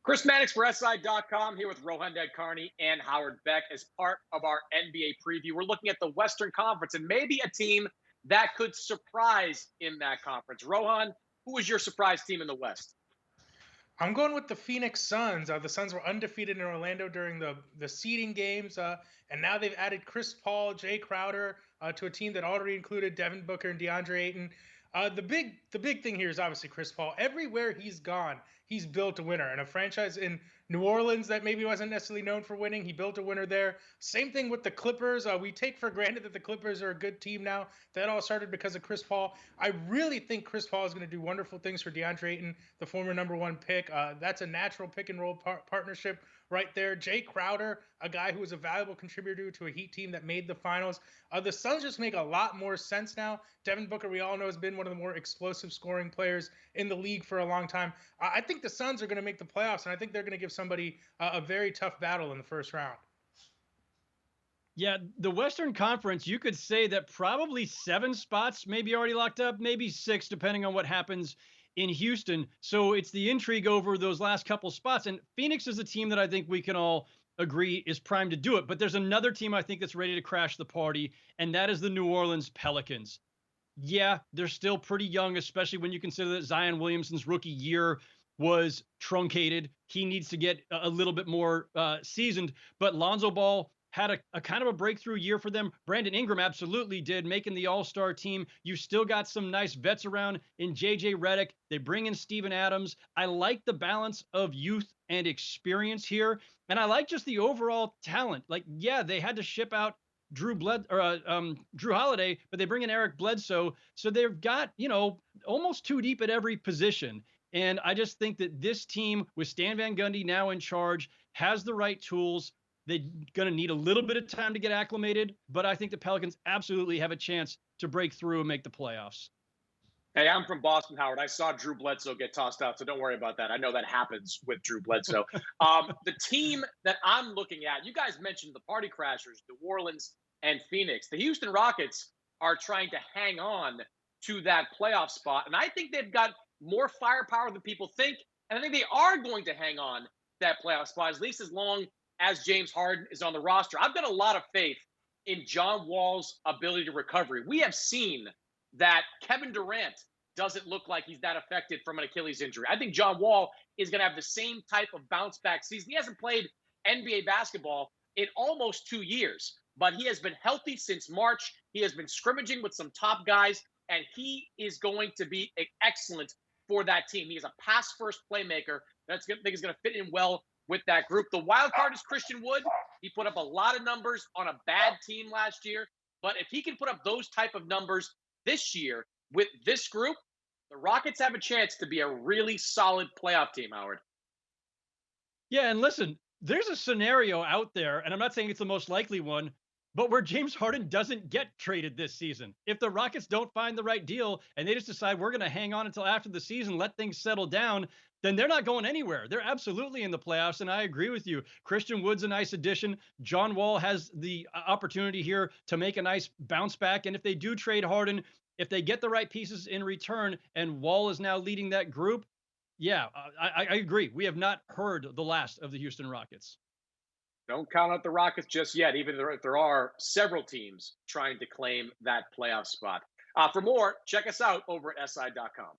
Chris Mannix for SI.com here with Rohan Nadkarni and Howard Beck as part of our NBA preview. We're looking at the Western Conference and maybe a team that could surprise in that conference. Rohan, who is your surprise team in the West? I'm going with the Phoenix Suns. The Suns were undefeated in Orlando during the seeding games, and now they've added Chris Paul, Jay Crowder to a team that already included Devin Booker and DeAndre Ayton. The big thing here is obviously Chris Paul. Everywhere he's gone, he's built a winner. And a franchise in New Orleans that maybe wasn't necessarily known for winning, he built a winner there. Same thing with the Clippers. We take for granted that the Clippers are a good team now. That all started because of Chris Paul. I really think Chris Paul is going to do wonderful things for DeAndre Ayton, the former #1 pick. That's a natural pick and roll partnership right there. Jay Crowder, a guy who was a valuable contributor to a Heat team that made the finals. The Suns just make a lot more sense now. Devin Booker, we all know, has been one of the more explosive scoring players in the league for a long time. I think the Suns are going to make the playoffs, and I think they're going to give somebody a very tough battle in the first round. Yeah, the Western Conference, you could say that probably 7 spots maybe already locked up, maybe 6, depending on what happens in Houston. So it's the intrigue over those last couple spots. And Phoenix is a team that I think we can all agree is primed to do it. But there's another team I think that's ready to crash the party, and that is the New Orleans Pelicans. Yeah, they're still pretty young, especially when you consider that Zion Williamson's rookie year was truncated. He needs to get a little bit more seasoned. But Lonzo Ball had a kind of a breakthrough year for them. Brandon Ingram absolutely did, making the All-Star team. You still got some nice vets around in JJ Redick. They bring in Steven Adams. I like the balance of youth and experience here. And I like just the overall talent. Like, yeah, they had to ship out Drew Holiday, but they bring in Eric Bledsoe. So they've got, almost too deep at every position. And I just think that this team with Stan Van Gundy now in charge has the right tools. They're going to need a little bit of time to get acclimated, but I think the Pelicans absolutely have a chance to break through and make the playoffs. Hey, I'm from Boston, Howard. I saw Drew Bledsoe get tossed out, so don't worry about that. I know that happens with Drew Bledsoe. The team that I'm looking at, you guys mentioned the party crashers, New Orleans and Phoenix. The Houston Rockets are trying to hang on to that playoff spot, and I think they've got more firepower than people think, and I think they are going to hang on that playoff spot, at least as long as James Harden is on the roster. I've got a lot of faith in John Wall's ability to recovery. We have seen that Kevin Durant doesn't look like he's that affected from an Achilles injury. I think John Wall is going to have the same type of bounce back season. He hasn't played NBA basketball in almost 2 years, but he has been healthy since March. He has been scrimmaging with some top guys, and he is going to be excellent for that team. He is a pass-first playmaker that I think is going to fit in well with that group. The wild card is Christian Wood. He put up a lot of numbers on a bad team last year, but if he can put up those type of numbers this year with this group, the Rockets have a chance to be a really solid playoff team, Howard. Yeah, and listen, there's a scenario out there, and I'm not saying it's the most likely one, but where James Harden doesn't get traded this season. If the Rockets don't find the right deal and they just decide we're going to hang on until after the season, let things settle down, then they're not going anywhere. They're absolutely in the playoffs, and I agree with you. Christian Wood's a nice addition. John Wall has the opportunity here to make a nice bounce back, and if they do trade Harden, if they get the right pieces in return, and Wall is now leading that group, yeah, I agree. We have not heard the last of the Houston Rockets. Don't count out the Rockets just yet, even though there are several teams trying to claim that playoff spot. For more, check us out over at SI.com.